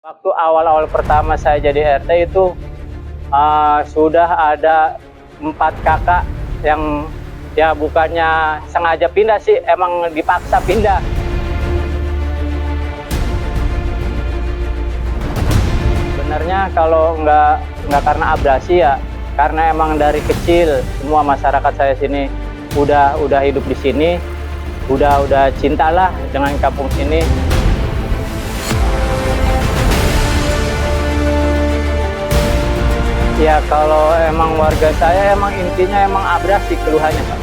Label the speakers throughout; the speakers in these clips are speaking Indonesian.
Speaker 1: Waktu awal-awal pertama saya jadi RT itu, sudah ada 4 kakak yang ya bukannya sengaja pindah sih, emang dipaksa pindah. Sebenarnya kalau nggak karena abrasi ya, karena emang dari kecil semua masyarakat saya sini udah hidup di sini, udah cintalah dengan kampung sini. Ya kalau emang warga saya emang intinya emang abrasi keluhannya, Pak.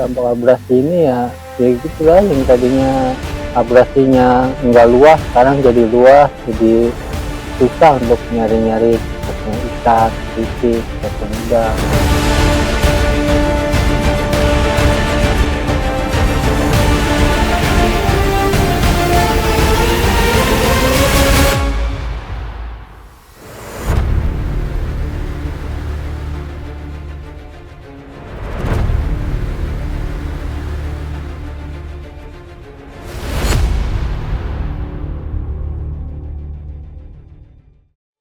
Speaker 1: Dampak abrasi ini ya gitu lah, yang tadinya abrasinya nggak luas sekarang jadi luas, jadi susah untuk nyari-nyari ikan, fisik, ataupun udang.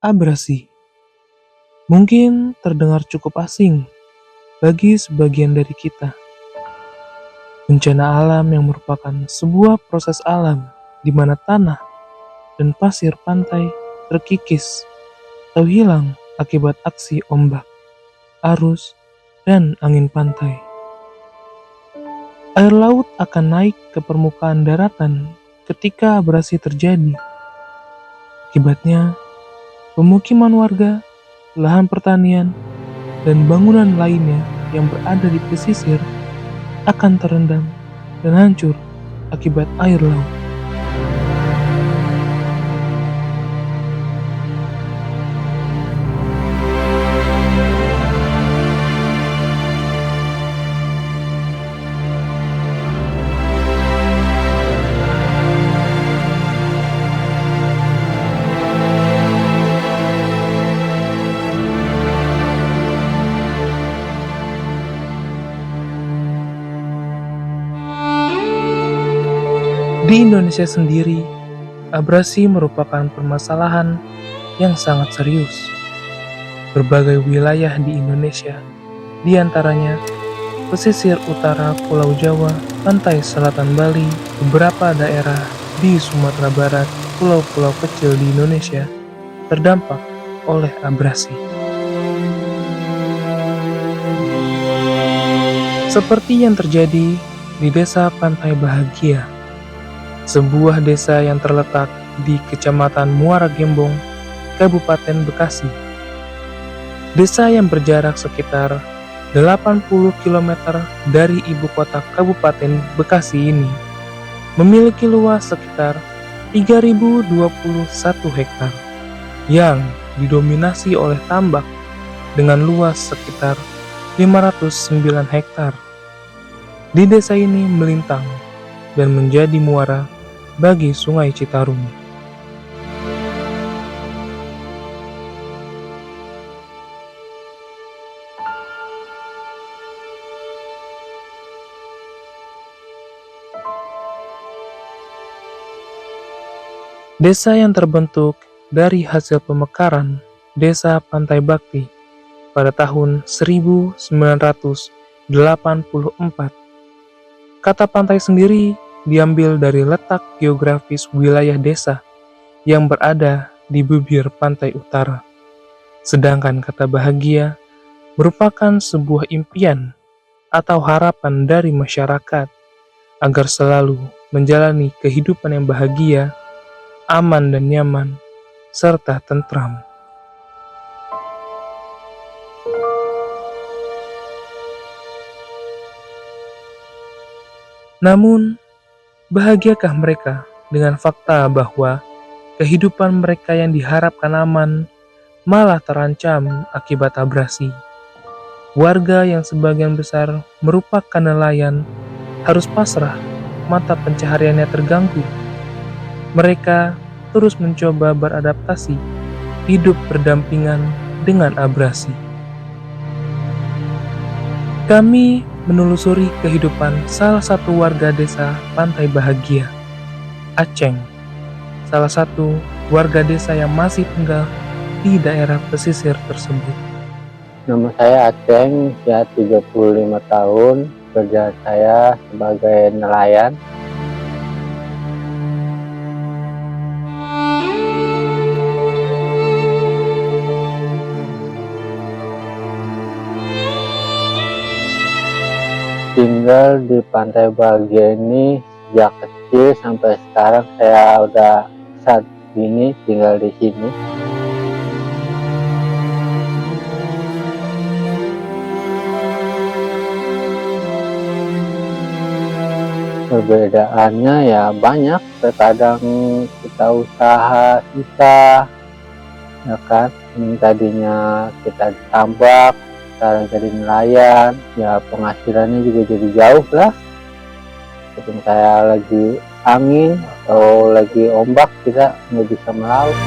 Speaker 2: Abrasi mungkin terdengar cukup asing bagi sebagian dari kita. Bencana alam yang merupakan sebuah proses alam di mana tanah dan pasir pantai terkikis atau hilang akibat aksi ombak, arus, dan angin pantai. Air laut akan naik ke permukaan daratan ketika abrasi terjadi. Akibatnya, pemukiman warga, lahan pertanian, dan bangunan lainnya yang berada di pesisir akan terendam dan hancur akibat air laut. Di Indonesia sendiri, abrasi merupakan permasalahan yang sangat serius. Berbagai wilayah di Indonesia, di antaranya pesisir utara Pulau Jawa, pantai selatan Bali, beberapa daerah di Sumatera Barat, pulau-pulau kecil di Indonesia, terdampak oleh abrasi. Seperti yang terjadi di Desa Pantai Bahagia, sebuah desa yang terletak di Kecamatan Muara Gembong, Kabupaten Bekasi. Desa yang berjarak sekitar 80 km dari ibu kota Kabupaten Bekasi ini memiliki luas sekitar 3.021 hektar yang didominasi oleh tambak dengan luas sekitar 509 hektar. Di desa ini melintang dan menjadi muara bagi Sungai Citarum. Desa yang terbentuk dari hasil pemekaran Desa Pantai Bakti pada tahun 1984. Kata pantai sendiri diambil dari letak geografis wilayah desa yang berada di bibir pantai utara. Sedangkan kata bahagia merupakan sebuah impian atau harapan dari masyarakat agar selalu menjalani kehidupan yang bahagia, aman dan nyaman, serta tentram. Namun, bahagiakah mereka dengan fakta bahwa kehidupan mereka yang diharapkan aman malah terancam akibat abrasi? Warga yang sebagian besar merupakan nelayan harus pasrah, mata pencahariannya terganggu. Mereka terus mencoba beradaptasi hidup berdampingan dengan abrasi. Kami menelusuri kehidupan salah satu warga desa Pantai Bahagia, Aceng, salah satu warga desa yang masih tinggal di daerah pesisir tersebut.
Speaker 1: Nama saya Aceng, usia 35 tahun, kerja saya sebagai nelayan. Tinggal di Pantai Bahagia ini sejak kecil sampai sekarang saya udah saat ini tinggal di sini. Perbedaannya ya banyak, terkadang kita usaha susah, ya kan, yang tadinya kita ditambak, sekarang jadi nelayan, ya penghasilannya juga jadi jauh lah. Seperti saya lagi angin atau lagi ombak, kita nggak bisa melaut.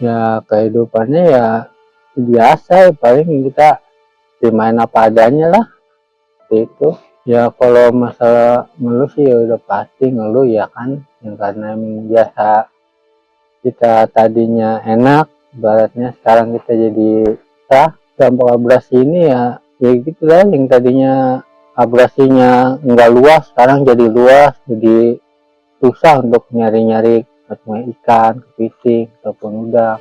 Speaker 1: Ya kehidupannya ya biasa, ya paling kita dimain apa adanya lah, itu. Ya kalau masalah ngeluh sih ya udah pasti ngeluh ya kan, yang karena emang biasa kita tadinya enak, ibaratnya sekarang kita jadi susah. Dampak abrasi ini ya gitu lah, yang tadinya abrasinya nggak luas sekarang jadi luas, jadi susah untuk nyari-nyari macam ikan, kepiting ataupun udang.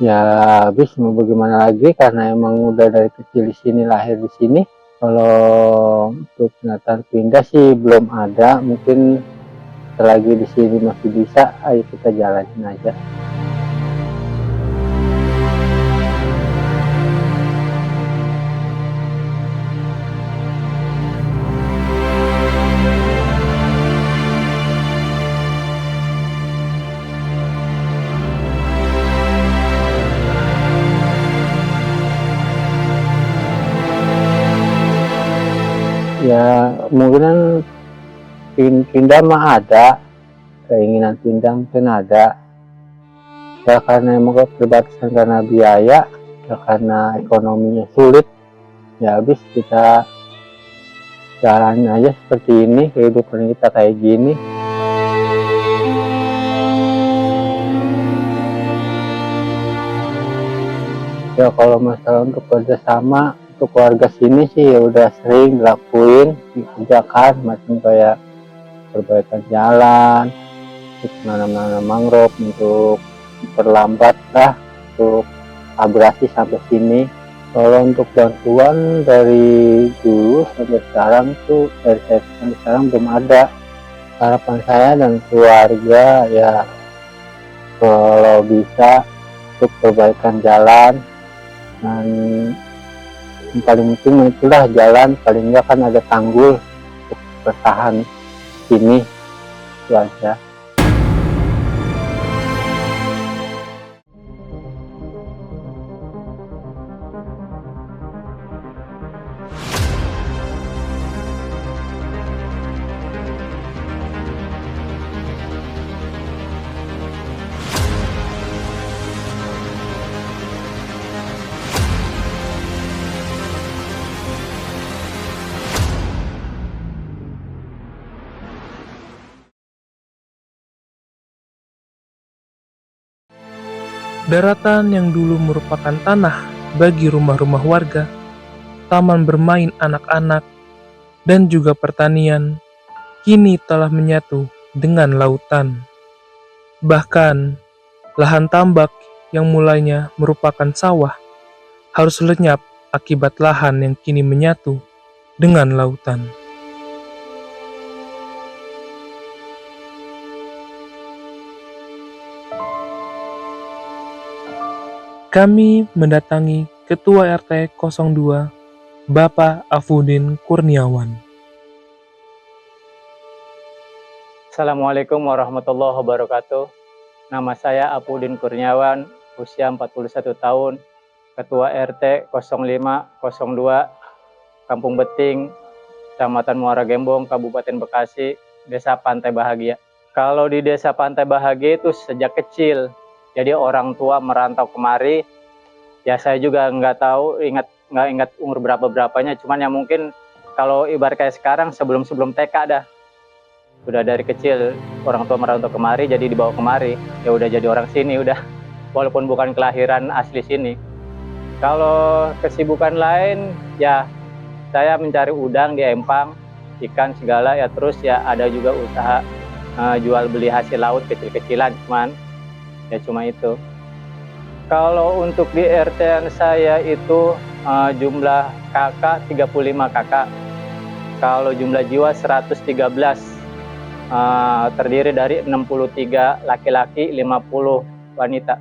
Speaker 1: Ya habis mau bagaimana lagi, karena emang udah dari kecil di sini, lahir di sini. Kalau untuk penataan pindah sih belum ada, mungkin selagi di sini masih bisa, ayo kita jalanin aja. Ya mungkin pindah mah ada, keinginan pindah mungkin ada, ya karena emang keterbatasan karena biaya, ya karena ekonominya sulit, ya habis kita jalanin aja seperti ini, kehidupan kita kayak gini. Ya kalau masalah untuk kerjasama untuk warga sini sih ya udah sering dilakuin, dikerjakan macam kayak perbaikan jalan, menanam mangrove untuk memperlambat lah untuk abrasi sampai sini. Kalau untuk bantuan dari dulu sampai sekarang tuh, dari saya sampai sekarang belum ada. Harapan saya dan keluarga ya kalau bisa untuk perbaikan jalan, dan yang paling penting itulah jalan, paling nggak kan ada tanggul untuk bertahan sini, itu aja.
Speaker 2: Daratan yang dulu merupakan tanah bagi rumah-rumah warga, taman bermain anak-anak, dan juga pertanian, kini telah menyatu dengan lautan. Bahkan, lahan tambak yang mulainya merupakan sawah harus lenyap akibat lahan yang kini menyatu dengan lautan. Kami mendatangi Ketua RT 02, Bapak Afudin Kurniawan.
Speaker 1: Assalamualaikum warahmatullahi wabarakatuh. Nama saya Afudin Kurniawan, usia 41 tahun, Ketua RT 0502, Kampung Beting, Kecamatan Muara Gembong, Kabupaten Bekasi, Desa Pantai Bahagia. Kalau di Desa Pantai Bahagia itu sejak kecil, jadi orang tua merantau kemari. Ya saya juga nggak ingat umur berapanya, cuman ya mungkin kalau ibarat kayak sekarang sebelum TK dah. Udah dari kecil orang tua merantau kemari, jadi dibawa kemari. Ya udah jadi orang sini udah, walaupun bukan kelahiran asli sini. Kalau kesibukan lain ya saya mencari udang di empang, ikan segala ya, terus ya ada juga usaha jual beli hasil laut kecil-kecilan, cuma itu. Kalau untuk di RT saya itu jumlah kakak 35 kakak. Kalau jumlah jiwa 113. Terdiri dari 63 laki-laki, 50 wanita.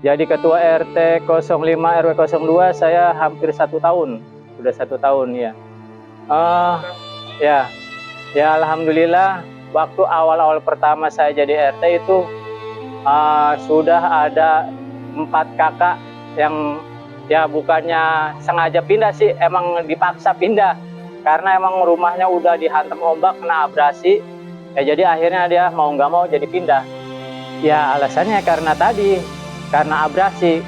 Speaker 1: Jadi ketua RT 05 RW 02 saya hampir 1 tahun, sudah 1 tahun ya. Ya alhamdulillah waktu awal-awal pertama saya jadi RT itu sudah ada 4 kakak yang ya bukannya sengaja pindah sih, emang dipaksa pindah karena emang rumahnya udah dihantam ombak, kena abrasi. Ya jadi akhirnya dia mau nggak mau jadi pindah. Ya alasannya karena abrasi.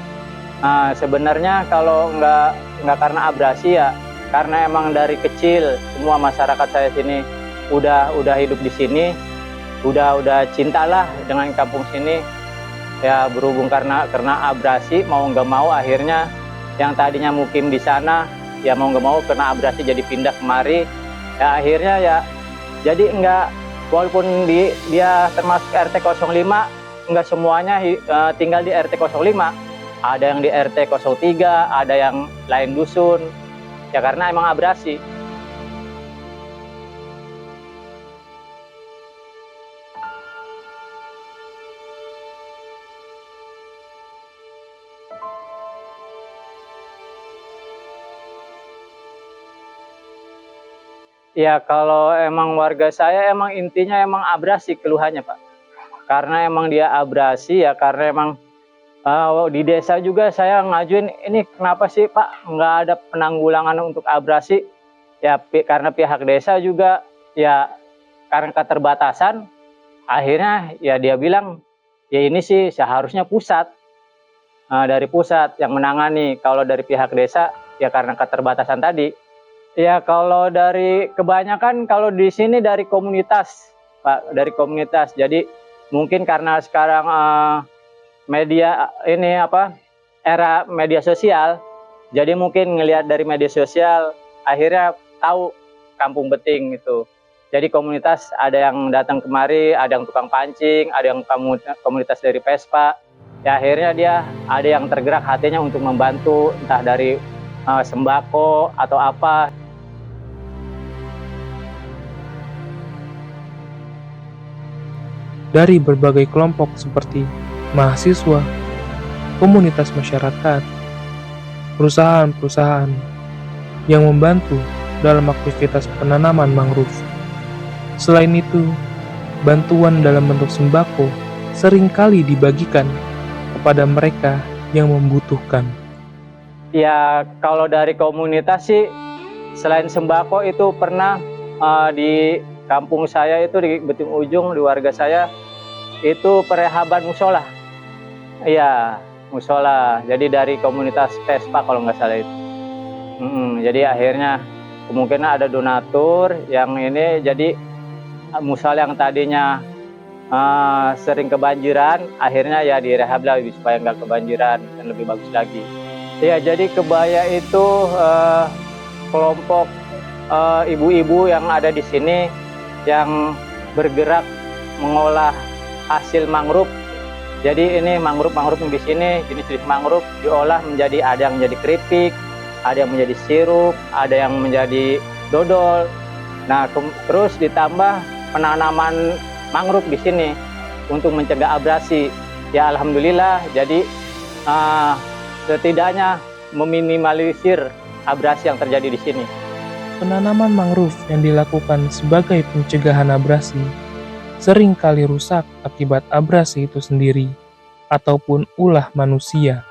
Speaker 1: Sebenarnya kalau nggak karena abrasi ya karena emang dari kecil semua masyarakat saya sini udah hidup di sini, udah cintalah dengan kampung sini. Ya berhubung karena abrasi mau nggak mau akhirnya yang tadinya mukim di sana ya mau nggak mau kena abrasi jadi pindah kemari. Ya akhirnya ya jadi walaupun dia termasuk RT 05, enggak semuanya tinggal di RT 05. Ada yang di RT 03, ada yang lain dusun. Ya karena emang abrasi. Ya kalau emang warga saya emang intinya emang abrasi keluhannya Pak. Karena emang dia abrasi ya karena emang di desa juga saya ngajuin ini kenapa sih Pak nggak ada penanggulangan untuk abrasi. Ya karena pihak desa juga ya karena keterbatasan akhirnya ya dia bilang ya ini sih seharusnya pusat. Dari pusat yang menangani, kalau dari pihak desa ya karena keterbatasan tadi. Ya kalau dari kebanyakan kalau di sini dari komunitas, Pak, dari komunitas. Jadi mungkin karena sekarang media ini era media sosial, jadi mungkin ngelihat dari media sosial akhirnya tahu Kampung Beting itu. Jadi komunitas ada yang datang kemari, ada yang tukang pancing, ada yang komunitas dari Vespa. Ya akhirnya dia ada yang tergerak hatinya untuk membantu entah dari sembako atau apa.
Speaker 2: Dari berbagai kelompok seperti mahasiswa, komunitas masyarakat, perusahaan-perusahaan yang membantu dalam aktivitas penanaman mangrove. Selain itu, bantuan dalam bentuk sembako seringkali dibagikan kepada mereka yang membutuhkan.
Speaker 1: Ya kalau dari komunitas sih, selain sembako itu pernah di kampung saya itu di Beting Ujung, di warga saya itu perehaban musola. Iya, musola. Jadi dari komunitas Vespa kalau nggak salah itu. Jadi akhirnya kemungkinan ada donatur yang ini jadi musola yang tadinya sering kebanjiran, akhirnya ya direhab lagi supaya nggak kebanjiran dan lebih bagus lagi. Ya jadi kebaya itu kelompok ibu-ibu yang ada di sini yang bergerak mengolah hasil mangrove. Jadi ini mangrove di sini, jenis-jenis mangrove diolah menjadi, ada yang menjadi keripik, ada yang menjadi sirup, ada yang menjadi dodol. Nah, terus ditambah penanaman mangrove di sini untuk mencegah abrasi. Ya alhamdulillah, jadi setidaknya meminimalisir abrasi yang terjadi di sini.
Speaker 2: Penanaman mangrove yang dilakukan sebagai pencegahan abrasi sering kali rusak akibat abrasi itu sendiri ataupun ulah manusia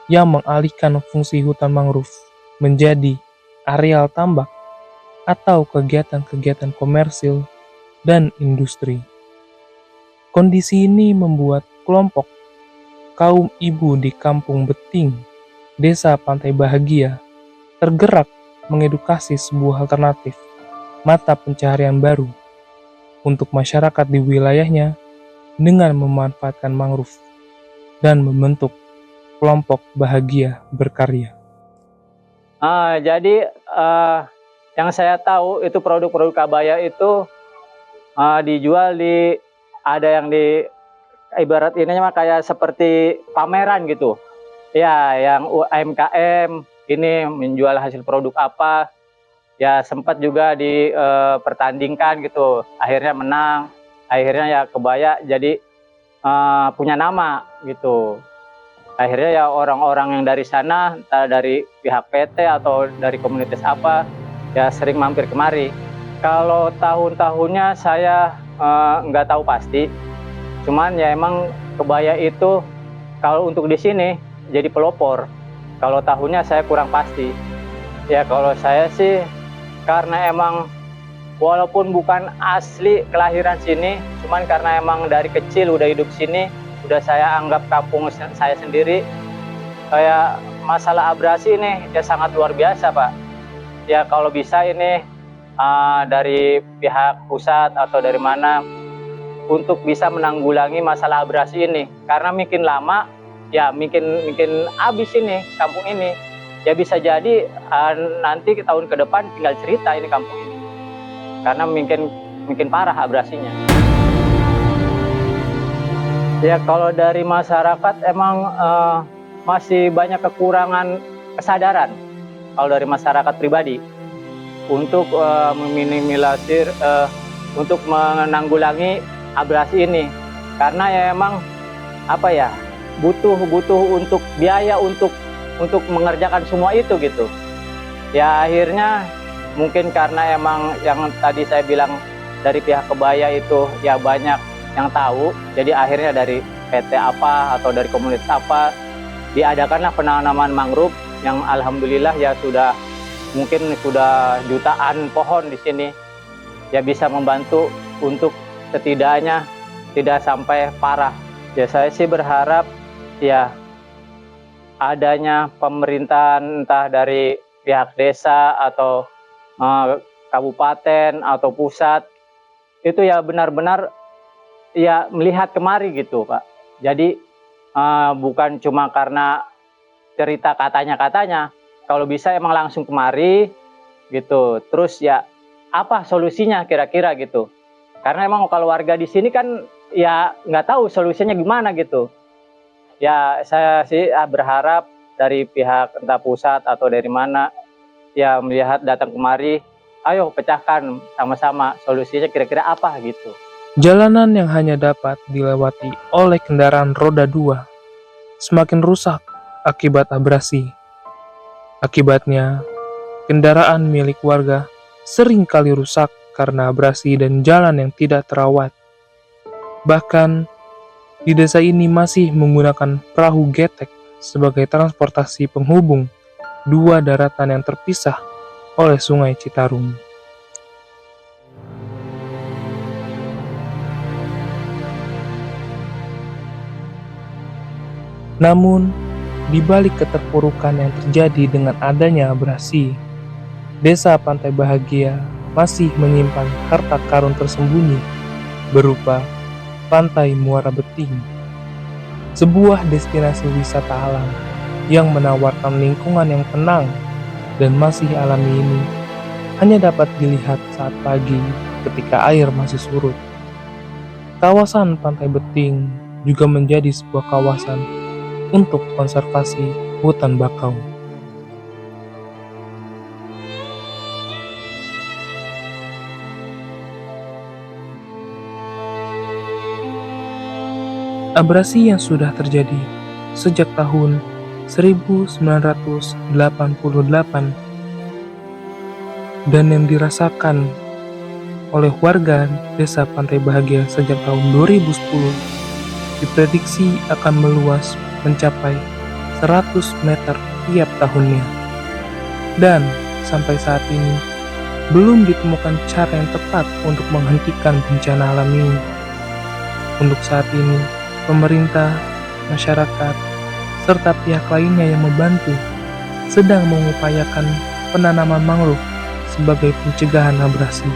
Speaker 2: yang mengalihkan fungsi hutan mangrove menjadi areal tambak atau kegiatan-kegiatan komersil dan industri. Kondisi ini membuat kelompok kaum ibu di Kampung Beting, Desa Pantai Bahagia, tergerak mengedukasi sebuah alternatif mata pencaharian baru untuk masyarakat di wilayahnya dengan memanfaatkan mangrove dan membentuk kelompok Bahagia Berkarya.
Speaker 1: Jadi yang saya tahu itu produk-produk Kabaya itu dijual di, ada yang di ibarat ini mah kayak seperti pameran gitu. Ya, yang UMKM ini menjual hasil produk apa. Ya sempat juga dipertandingkan gitu. Akhirnya menang. Akhirnya ya Kebaya jadi punya nama gitu. Akhirnya ya orang-orang yang dari sana, entah dari pihak PT atau dari komunitas apa, ya sering mampir kemari. Kalau tahun-tahunnya saya nggak tahu pasti. Cuman ya emang Kebaya itu kalau untuk di sini jadi pelopor. Kalau tahunnya saya kurang pasti. Ya kalau saya sih karena emang walaupun bukan asli kelahiran sini, cuman karena emang dari kecil udah hidup sini, udah saya anggap kampung saya sendiri. Kayak masalah abrasi ini ya sangat luar biasa, Pak. Ya kalau bisa ini dari pihak pusat atau dari mana untuk bisa menanggulangi masalah abrasi ini, karena makin lama ya makin habis ini kampung ini. Ya bisa jadi nanti tahun ke depan tinggal cerita ini kampung ini, karena makin parah abrasinya. Ya kalau dari masyarakat emang masih banyak kekurangan kesadaran kalau dari masyarakat pribadi untuk meminimalisir, untuk menanggulangi abrasi ini, karena ya emang apa ya, butuh untuk biaya untuk mengerjakan semua itu gitu. Ya akhirnya mungkin karena emang yang tadi saya bilang dari pihak Kebaya itu ya banyak yang tahu, jadi akhirnya dari PT apa atau dari komunitas apa diadakanlah penanaman mangrove yang alhamdulillah ya mungkin sudah jutaan pohon di sini, ya bisa membantu untuk setidaknya tidak sampai parah. Ya saya sih berharap ya adanya pemerintahan entah dari pihak desa atau kabupaten atau pusat itu ya benar-benar ya melihat kemari gitu, Pak. Jadi bukan cuma karena cerita katanya, kalau bisa emang langsung kemari gitu. Terus ya apa solusinya kira-kira gitu. Karena emang kalau warga di sini kan ya nggak tahu solusinya gimana gitu. Ya saya sih berharap dari pihak entah pusat atau dari mana ya melihat datang kemari, ayo pecahkan sama-sama solusinya kira-kira apa gitu.
Speaker 2: Jalanan yang hanya dapat dilewati oleh kendaraan roda 2 semakin rusak akibat abrasi. Akibatnya, kendaraan milik warga sering kali rusak karena abrasi dan jalan yang tidak terawat. Bahkan, di desa ini masih menggunakan perahu getek sebagai transportasi penghubung dua daratan yang terpisah oleh Sungai Citarum. Namun, di balik keterpurukan yang terjadi dengan adanya abrasi, Desa Pantai Bahagia masih menyimpan harta karun tersembunyi berupa Pantai Muara Beting, sebuah destinasi wisata alam yang menawarkan lingkungan yang tenang dan masih alami ini hanya dapat dilihat saat pagi ketika air masih surut. Kawasan Pantai Beting juga menjadi sebuah kawasan untuk konservasi hutan bakau. Abrasi yang sudah terjadi sejak tahun 1988 dan yang dirasakan oleh warga desa Pantai Bahagia sejak tahun 2010 diprediksi akan meluas mencapai 100 meter tiap tahunnya. Dan sampai saat ini belum ditemukan cara yang tepat untuk menghentikan bencana alam ini. Untuk saat ini, pemerintah, masyarakat, serta pihak lainnya yang membantu sedang mengupayakan penanaman mangrove sebagai pencegahan abrasi.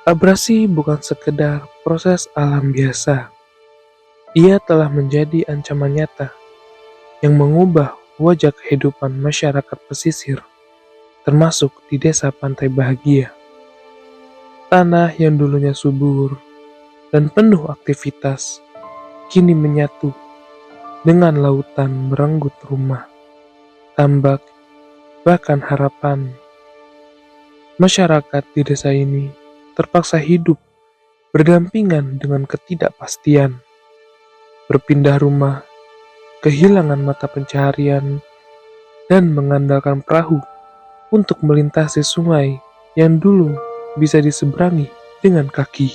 Speaker 2: Abrasi bukan sekedar proses alam biasa. Ia telah menjadi ancaman nyata yang mengubah wajah kehidupan masyarakat pesisir, termasuk di desa Pantai Bahagia. Tanah yang dulunya subur dan penuh aktivitas, kini menyatu dengan lautan merenggut rumah, tambak, bahkan harapan. Masyarakat di desa ini terpaksa hidup berdampingan dengan ketidakpastian, berpindah rumah, kehilangan mata pencaharian, dan mengandalkan perahu untuk melintasi sungai yang dulu bisa diseberangi dengan kaki.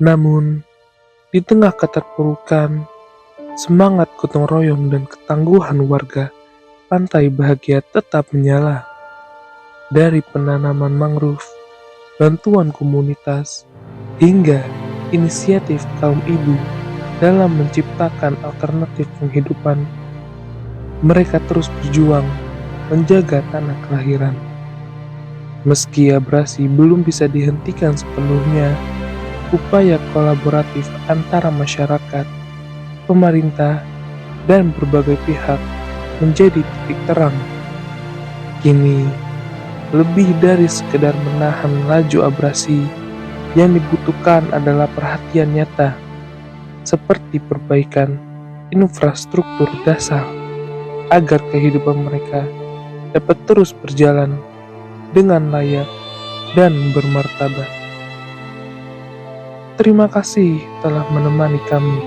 Speaker 2: Namun, di tengah keterpurukan, semangat gotong royong dan ketangguhan warga Pantai Bahagia tetap menyala. Dari penanaman mangrove, bantuan komunitas, hingga inisiatif kaum ibu dalam menciptakan alternatif penghidupan, mereka terus berjuang menjaga tanah kelahiran. Meski abrasi belum bisa dihentikan sepenuhnya, upaya kolaboratif antara masyarakat, pemerintah, dan berbagai pihak menjadi titik terang. Kini, lebih dari sekedar menahan laju abrasi, yang dibutuhkan adalah perhatian nyata, seperti perbaikan infrastruktur dasar, agar kehidupan mereka dapat terus berjalan dengan layak dan bermartabat. Terima kasih telah menemani kami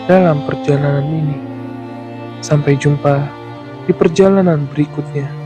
Speaker 2: dalam perjalanan ini. Sampai jumpa di perjalanan berikutnya.